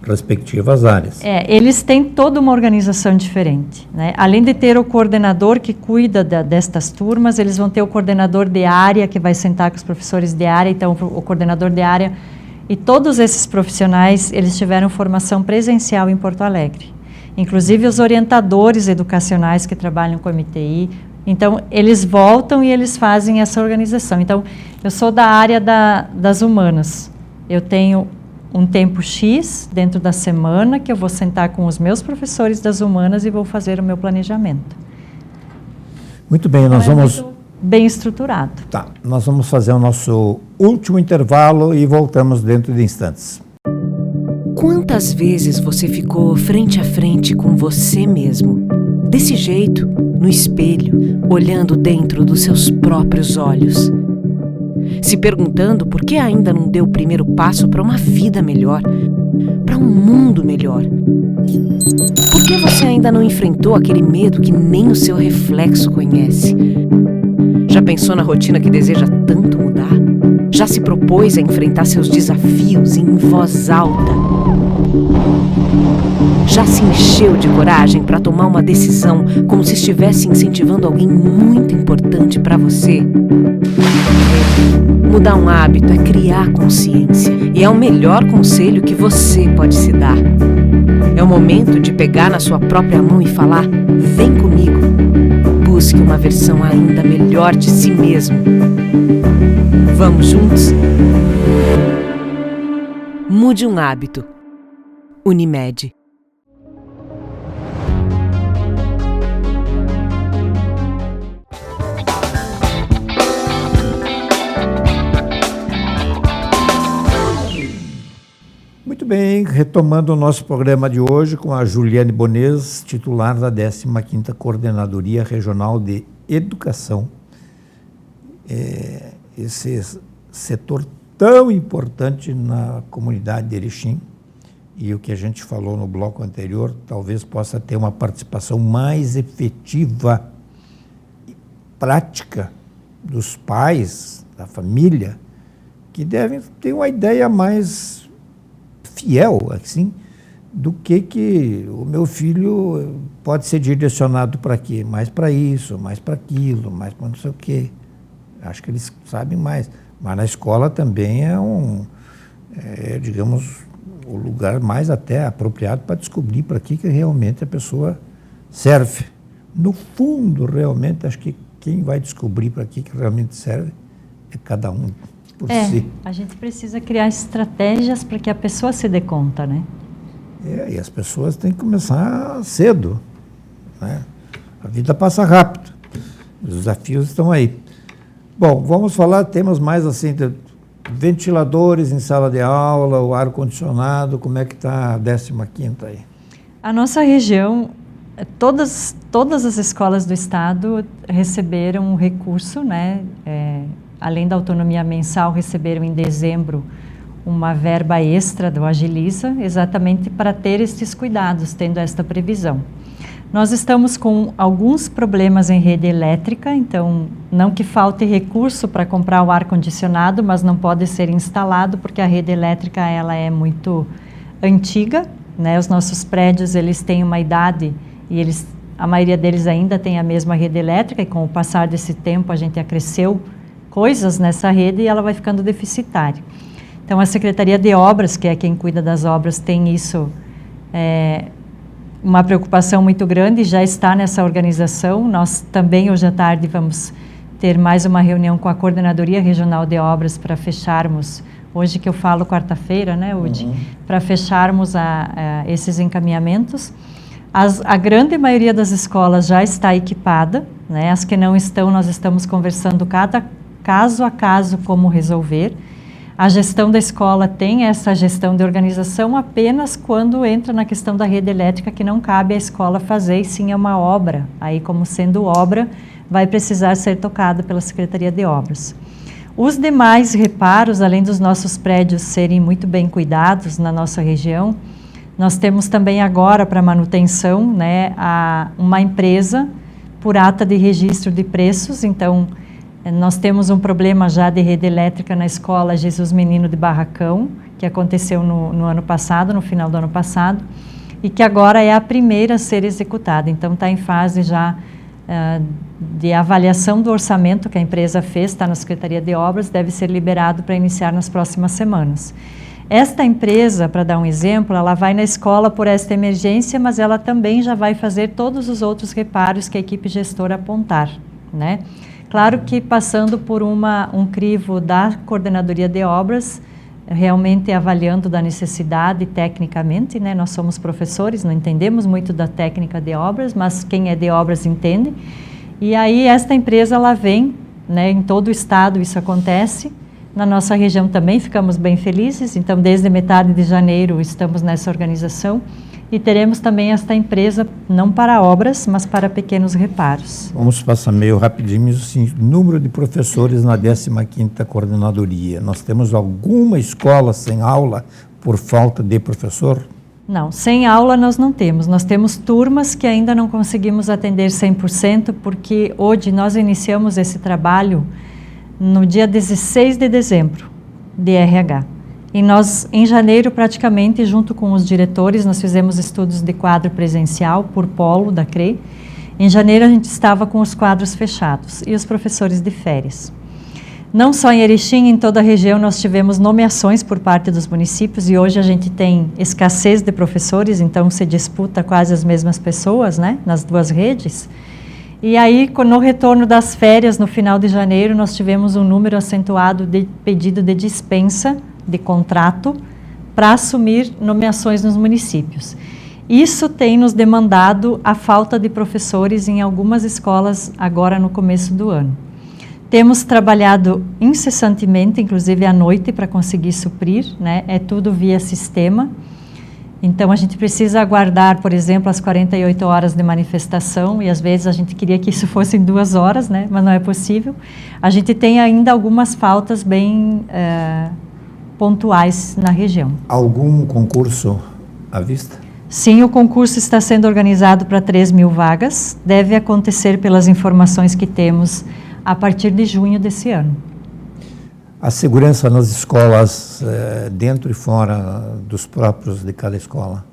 respectivas áreas. Eles têm toda uma organização diferente, né? Além de ter o coordenador que cuida destas turmas, eles vão ter o coordenador de área, que vai sentar com os professores de área. Então, o coordenador de área e todos esses profissionais, eles tiveram formação presencial em Porto Alegre. Inclusive, os orientadores educacionais que trabalham com o MTI. Então, eles voltam e eles fazem essa organização. Então, eu sou da área das humanas. Eu tenho um tempo X dentro da semana que eu vou sentar com os meus professores das humanas e vou fazer o meu planejamento. Muito bem, nós vamos... Muito bem estruturado. Tá, nós vamos fazer o nosso último intervalo e voltamos dentro de instantes. Quantas vezes você ficou frente a frente com você mesmo? Desse jeito, no espelho, olhando dentro dos seus próprios olhos. Se perguntando por que ainda não deu o primeiro passo para uma vida melhor, para um mundo melhor. Por que você ainda não enfrentou aquele medo que nem o seu reflexo conhece? Já pensou na rotina que deseja tanto mudar? Já se propôs a enfrentar seus desafios em voz alta? Já se encheu de coragem para tomar uma decisão como se estivesse incentivando alguém muito importante para você? Mudar um hábito é criar consciência e é o melhor conselho que você pode se dar. É o momento de pegar na sua própria mão e falar: vem comigo. Busque uma versão ainda melhor de si mesmo. Vamos juntos? Mude um hábito. Unimed. Muito bem, retomando o nosso programa de hoje com a Juliane Bonês, titular da 15ª Coordenadoria Regional de Educação. Esse setor tão importante na comunidade de Erechim, e o que a gente falou no bloco anterior, talvez possa ter uma participação mais efetiva e prática dos pais, da família, que devem ter uma ideia mais fiel, assim, do que o meu filho pode ser direcionado para quê? Mais para isso, mais para aquilo, mais para não sei o quê. Acho que eles sabem mais. Mas na escola também digamos, o lugar mais até apropriado para descobrir para que realmente a pessoa serve. No fundo, realmente, acho que quem vai descobrir para que realmente serve é cada um por si. A gente precisa criar estratégias para que a pessoa se dê conta, né? E as pessoas têm que começar cedo, né? A vida passa rápido, os desafios estão aí. Bom, vamos falar temas mais assim, de ventiladores em sala de aula, o ar-condicionado, como é que está a 15ª aí? A nossa região, todas as escolas do estado receberam um recurso, né? Além da autonomia mensal, receberam em dezembro uma verba extra do Agiliza, exatamente para ter estes cuidados, tendo esta previsão. Nós estamos com alguns problemas em rede elétrica, então não que falte recurso para comprar o ar-condicionado, mas não pode ser instalado porque a rede elétrica ela é muito antiga, né? Os nossos prédios eles têm uma idade e a maioria deles ainda tem a mesma rede elétrica, e com o passar desse tempo a gente acresceu coisas nessa rede e ela vai ficando deficitária. Então a Secretaria de Obras, que é quem cuida das obras, tem isso uma preocupação muito grande, já está nessa organização. Nós também hoje à tarde vamos ter mais uma reunião com a Coordenadoria Regional de Obras para fecharmos, hoje que eu falo quarta-feira, né, Udi? Para fecharmos esses encaminhamentos. A grande maioria das escolas já está equipada, né? As que não estão, nós estamos conversando cada caso a caso como resolver. A gestão da escola tem essa gestão de organização apenas quando entra na questão da rede elétrica, que não cabe à escola fazer, e sim é uma obra. Aí, como sendo obra, vai precisar ser tocada pela Secretaria de Obras. Os demais reparos, além dos nossos prédios serem muito bem cuidados na nossa região, nós temos também agora para manutenção, né, uma empresa por ata de registro de preços. Então, nós temos um problema já de rede elétrica na escola Jesus Menino de Barracão, que aconteceu no ano passado, no final do ano passado, e que agora é a primeira a ser executada. Então, está em fase já de avaliação do orçamento que a empresa fez, está na Secretaria de Obras, deve ser liberado para iniciar nas próximas semanas. Esta empresa, para dar um exemplo, ela vai na escola por esta emergência, mas ela também já vai fazer todos os outros reparos que a equipe gestora apontar, né? Claro que passando por um crivo da Coordenadoria de Obras, realmente avaliando da necessidade tecnicamente, né? Nós somos professores, não entendemos muito da técnica de obras, mas quem é de obras entende. E aí esta empresa, ela vem, né? Em todo o estado isso acontece. Na nossa região também ficamos bem felizes, então desde metade de janeiro estamos nessa organização. E teremos também esta empresa, não para obras, mas para pequenos reparos. Vamos passar meio rapidinho, assim, número de professores na 15ª Coordenadoria. Nós temos alguma escola sem aula por falta de professor? Não, sem aula nós não temos. Nós temos turmas que ainda não conseguimos atender 100%, porque hoje nós iniciamos esse trabalho no dia 16 de dezembro, de RH. E nós, em janeiro, praticamente, junto com os diretores, nós fizemos estudos de quadro presencial por polo da CRE. Em janeiro, a gente estava com os quadros fechados e os professores de férias. Não só em Erechim, em toda a região, nós tivemos nomeações por parte dos municípios e hoje a gente tem escassez de professores, então se disputa quase as mesmas pessoas, né, nas duas redes. E aí, no retorno das férias, no final de janeiro, nós tivemos um número acentuado de pedido de dispensa de contrato para assumir nomeações nos municípios. Isso tem nos demandado a falta de professores em algumas escolas agora no começo do ano. Temos trabalhado incessantemente, inclusive à noite, para conseguir suprir, né? É tudo via sistema. Então, a gente precisa aguardar, por exemplo, as 48 horas de manifestação, e às vezes a gente queria que isso fosse em 2 horas, né? Mas não é possível. A gente tem ainda algumas faltas bem pontuais na região. Algum concurso à vista? Sim, o concurso está sendo organizado para 3.000 vagas. Deve acontecer, pelas informações que temos, a partir de junho desse ano. A segurança nas escolas, dentro e fora dos próprios de cada escola?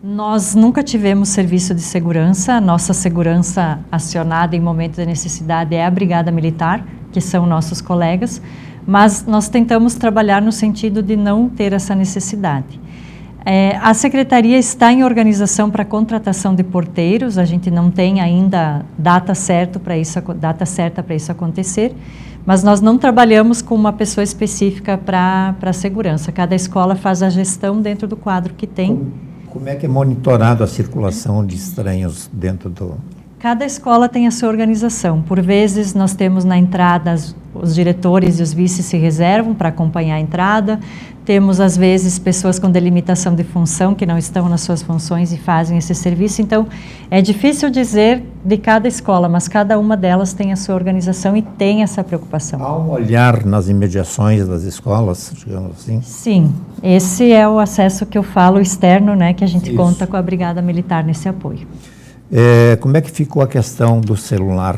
Nós nunca tivemos serviço de segurança. A nossa segurança acionada em momento de necessidade é a Brigada Militar, que são nossos colegas, mas nós tentamos trabalhar no sentido de não ter essa necessidade. A Secretaria está em organização para contratação de porteiros, a gente não tem ainda data certa para isso acontecer, mas nós não trabalhamos com uma pessoa específica para segurança. Cada escola faz a gestão dentro do quadro que tem. Como é que é monitorado a circulação de estranhos dentro do... Cada escola tem a sua organização. Por vezes, nós temos na entrada, os diretores e os vices se reservam para acompanhar a entrada. Temos, às vezes, pessoas com delimitação de função que não estão nas suas funções e fazem esse serviço. Então, é difícil dizer de cada escola, mas cada uma delas tem a sua organização e tem essa preocupação. Há um olhar nas imediações das escolas, digamos assim? Sim, esse é o acesso que eu falo externo, né, que a gente Isso. conta com a Brigada Militar nesse apoio. Como é que ficou a questão do celular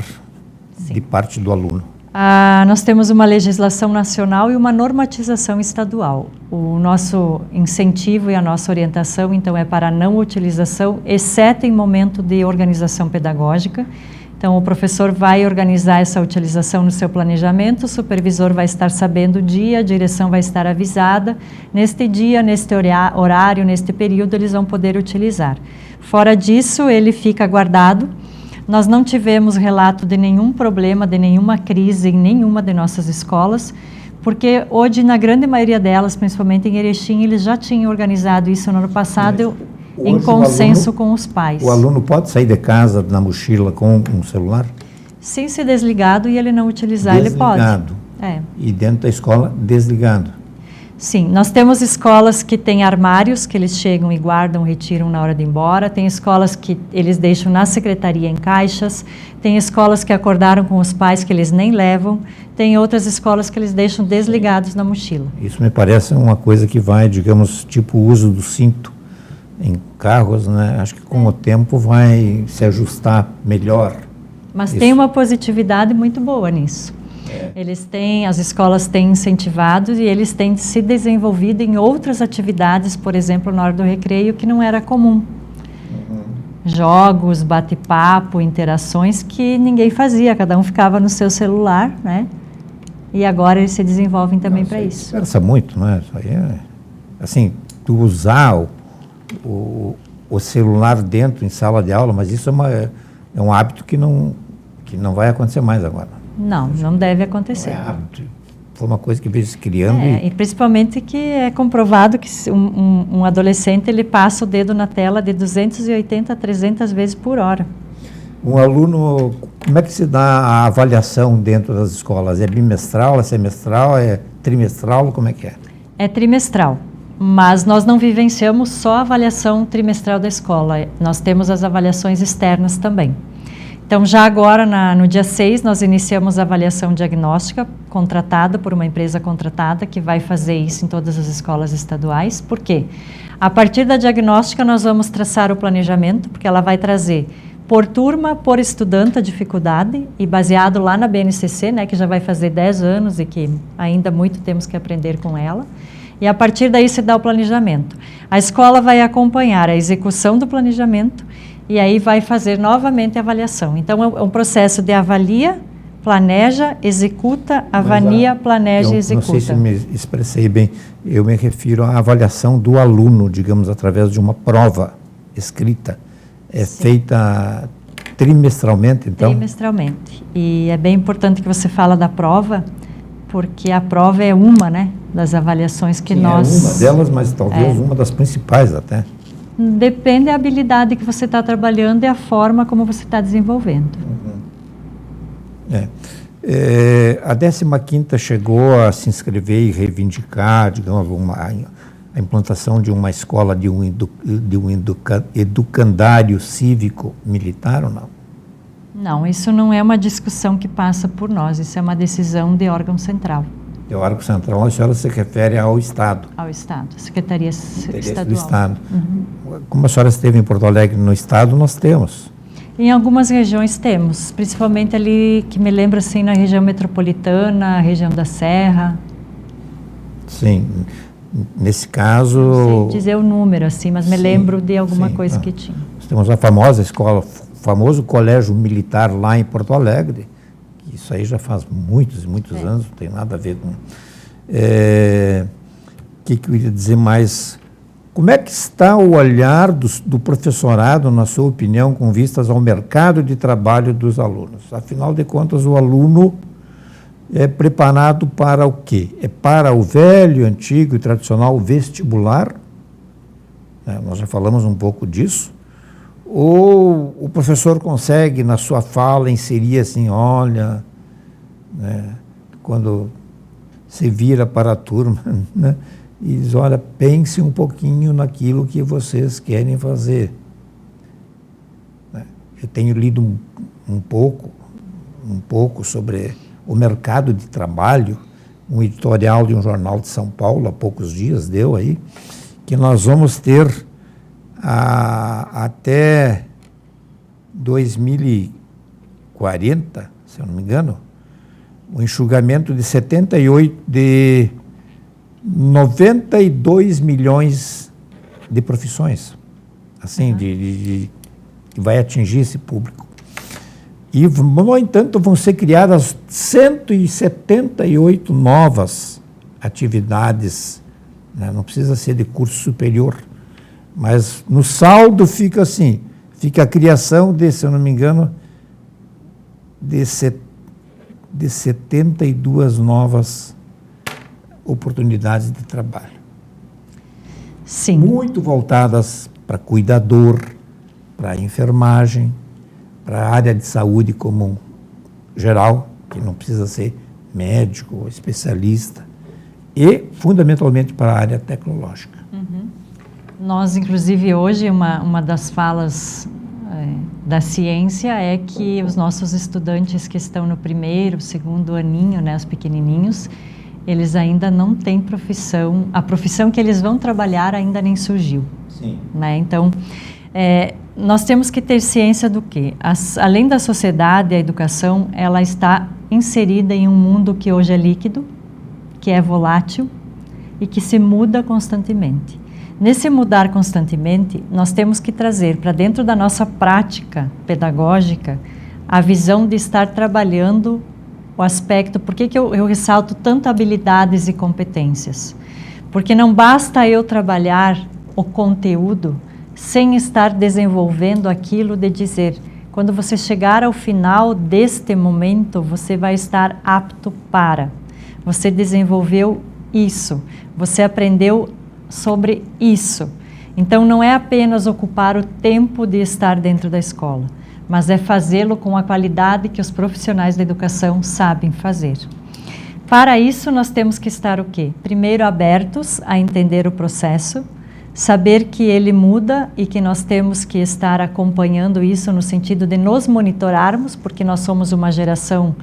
de parte do aluno? Nós temos uma legislação nacional e uma normatização estadual. O nosso incentivo e a nossa orientação, então, é para a não utilização, exceto em momento de organização pedagógica. Então, o professor vai organizar essa utilização no seu planejamento, o supervisor vai estar sabendo o dia, a direção vai estar avisada. Neste dia, neste horário, neste período, eles vão poder utilizar. Fora disso, ele fica guardado. Nós não tivemos relato de nenhum problema, de nenhuma crise em nenhuma de nossas escolas, porque hoje, na grande maioria delas, principalmente em Erechim, eles já tinham organizado isso no ano passado, em consenso com os pais. O aluno pode sair de casa na mochila com um celular? Sem ser desligado e ele não utilizar, Desligado. ele pode. E dentro da escola, desligado? Sim, nós temos escolas que têm armários que eles chegam e guardam, retiram na hora de ir embora. Tem escolas que eles deixam na secretaria em caixas. Tem escolas que acordaram com os pais que eles nem levam. Tem outras escolas que eles deixam desligados na mochila. Isso me parece uma coisa que vai, digamos, tipo o uso do cinto em carros, né? Acho que com o tempo vai se ajustar melhor. Mas isso. Tem uma positividade muito boa nisso. As escolas têm incentivado e eles têm se desenvolvido em outras atividades, por exemplo, na hora do recreio, que não era comum. Jogos, bate-papo, interações que ninguém fazia, cada um ficava no seu celular, né? E agora eles se desenvolvem também para isso. Interessa muito, né? Isso aí assim, tu usar o celular dentro em sala de aula, mas isso é um hábito que não vai acontecer mais agora. Não deve acontecer. Não é hábito. Foi uma coisa que veio se criando. E principalmente que é comprovado que um adolescente ele passa o dedo na tela de 280 a 300 vezes por hora. Um aluno, como é que se dá a avaliação dentro das escolas? É bimestral, é semestral, é trimestral, como é que é? É trimestral, mas nós não vivenciamos só a avaliação trimestral da escola, nós temos as avaliações externas também. Então, já agora, no dia 6, nós iniciamos a avaliação diagnóstica contratada por uma empresa contratada que vai fazer isso em todas as escolas estaduais. Por quê? A partir da diagnóstica, nós vamos traçar o planejamento, porque ela vai trazer por turma, por estudante a dificuldade, e baseado lá na BNCC, né, que já vai fazer 10 anos e que ainda muito temos que aprender com ela. E a partir daí se dá o planejamento. A escola vai acompanhar a execução do planejamento e aí vai fazer novamente a avaliação. Então, é um processo de avalia, planeja, executa, avalia, planeja e executa. Não sei se me expressei bem, eu me refiro à avaliação do aluno, digamos, através de uma prova escrita. É Sim. feita trimestralmente, então? Trimestralmente. E é bem importante que você fala da prova, porque a prova é uma, né, das avaliações que Sim, nós... é uma delas, mas talvez uma das principais até. Depende da habilidade que você está trabalhando e a forma como você está desenvolvendo. A 15ª chegou a se inscrever e reivindicar, digamos, a implantação de uma escola de um educandário cívico-militar ou não? Não, isso não é uma discussão que passa por nós, isso é uma decisão de órgão central. De órgão central, a senhora se refere ao Estado? Ao Estado, Secretaria Estadual. Do Estado. Uhum. Como a senhora esteve em Porto Alegre, no Estado, nós temos. Em algumas regiões temos, principalmente ali, que me lembra assim, na região metropolitana, região da Serra. Sim, nesse caso... Não sei dizer o número, assim, mas me lembro de alguma coisa que tinha. Nós temos a famosa escola, o famoso colégio militar lá em Porto Alegre, que isso aí já faz muitos e muitos anos, não tem nada a ver com... que eu ia dizer mais... Como é que está o olhar do professorado, na sua opinião, com vistas ao mercado de trabalho dos alunos? Afinal de contas, o aluno é preparado para o quê? É para o velho, antigo e tradicional vestibular? Nós já falamos um pouco disso. Ou o professor consegue, na sua fala, inserir assim, olha, quando se vira para a turma, né? E diz, olha, pense um pouquinho naquilo que vocês querem fazer. Eu tenho lido um pouco sobre o mercado de trabalho, um editorial de um jornal de São Paulo, há poucos dias, deu aí, que nós vamos ter até 2040, se eu não me engano, o enxugamento de 92 milhões de profissões, assim, que vai atingir esse público. E, no entanto, vão ser criadas 178 novas atividades, né? Não precisa ser de curso superior, mas no saldo fica assim, fica a criação de, se eu não me engano, de 72 novas oportunidades de trabalho. Sim. Muito voltadas para cuidador, para enfermagem, para a área de saúde como geral, que não precisa ser médico ou especialista, e fundamentalmente para a área tecnológica. Uhum. Nós, inclusive, hoje, uma das falas da ciência é que os nossos estudantes que estão no primeiro, segundo aninho, né, os pequenininhos, eles ainda não têm profissão, a profissão que eles vão trabalhar ainda nem surgiu. Sim. Né? Então, nós temos que ter ciência do quê? Além da sociedade, a educação, ela está inserida em um mundo que hoje é líquido, que é volátil e que se muda constantemente. Nesse mudar constantemente, nós temos que trazer para dentro da nossa prática pedagógica a visão de estar trabalhando o aspecto, por que eu ressalto tanto habilidades e competências? Porque não basta eu trabalhar o conteúdo sem estar desenvolvendo aquilo de dizer, quando você chegar ao final deste momento, você vai estar apto para. Você desenvolveu isso, você aprendeu sobre isso. Então, não é apenas ocupar o tempo de estar dentro da escola, mas é fazê-lo com a qualidade que os profissionais da educação sabem fazer. Para isso, nós temos que estar o quê? Primeiro, abertos a entender o processo, saber que ele muda e que nós temos que estar acompanhando isso no sentido de nos monitorarmos, porque nós somos uma geração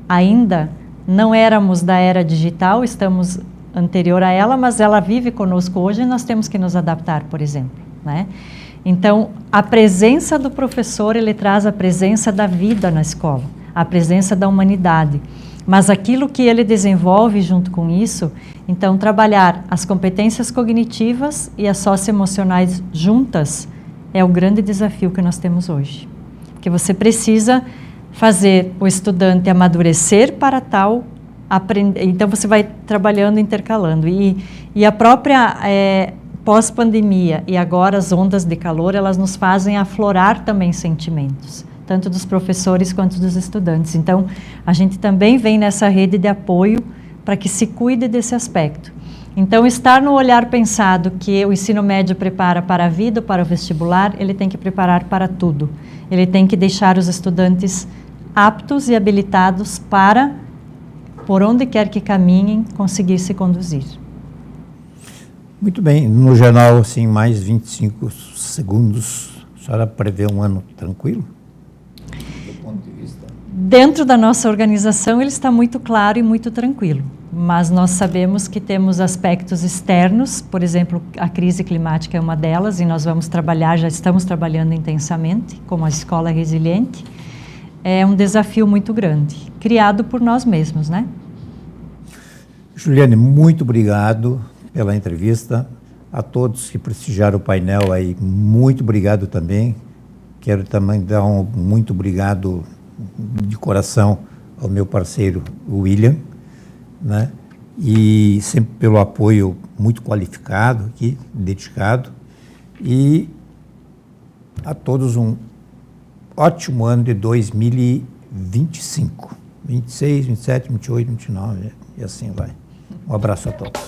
ainda, não éramos da era digital, estamos anterior a ela, mas ela vive conosco hoje e nós temos que nos adaptar, por exemplo, né? Então, a presença do professor, ele traz a presença da vida na escola, a presença da humanidade. Mas aquilo que ele desenvolve junto com isso, então trabalhar as competências cognitivas e as socioemocionais juntas é o grande desafio que nós temos hoje. Porque você precisa fazer o estudante amadurecer para tal aprender. Então você vai trabalhando, intercalando. E a própria pós-pandemia e agora as ondas de calor, elas nos fazem aflorar também sentimentos, tanto dos professores quanto dos estudantes. Então, a gente também vem nessa rede de apoio para que se cuide desse aspecto. Então, estar no olhar pensado que o ensino médio prepara para a vida, para o vestibular, ele tem que preparar para tudo. Ele tem que deixar os estudantes aptos e habilitados para, por onde quer que caminhem, conseguir se conduzir. Muito bem. No geral, assim, mais 25 segundos, a senhora prevê um ano tranquilo? Dentro da nossa organização, ele está muito claro e muito tranquilo, mas nós sabemos que temos aspectos externos, por exemplo, a crise climática é uma delas, e nós vamos trabalhar, já estamos trabalhando intensamente, como a Escola Resiliente. É um desafio muito grande, criado por nós mesmos, né? Juliane, muito obrigado pela entrevista. A todos que prestigiaram o painel aí, muito obrigado também. Quero também dar um muito obrigado de coração ao meu parceiro William, né? E sempre pelo apoio muito qualificado aqui, dedicado. E a todos um ótimo ano de 2025. 26, 27, 28, 29 e assim vai. Um abraço a todos.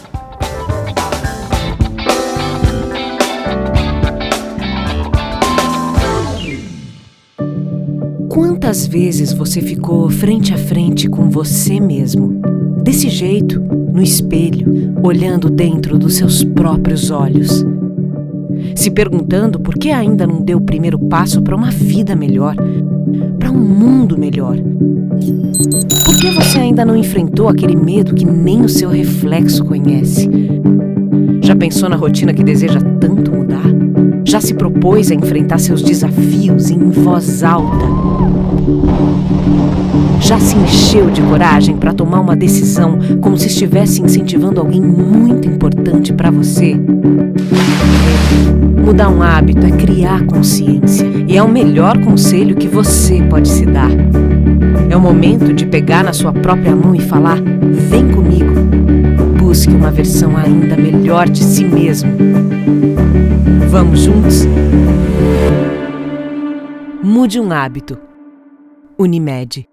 Quantas vezes você ficou frente a frente com você mesmo? Desse jeito, no espelho, olhando dentro dos seus próprios olhos. Se perguntando por que ainda não deu o primeiro passo para uma vida melhor, para um mundo melhor. Por que você ainda não enfrentou aquele medo que nem o seu reflexo conhece? Já pensou na rotina que deseja tanto mudar? Já se propôs a enfrentar seus desafios em voz alta? Já se encheu de coragem para tomar uma decisão como se estivesse incentivando alguém muito importante para você? Mudar um hábito é criar consciência e é o melhor conselho que você pode se dar. É o momento de pegar na sua própria mão e falar: vem comigo. Busque uma versão ainda melhor de si mesmo. Vamos juntos? Mude um hábito. Unimed.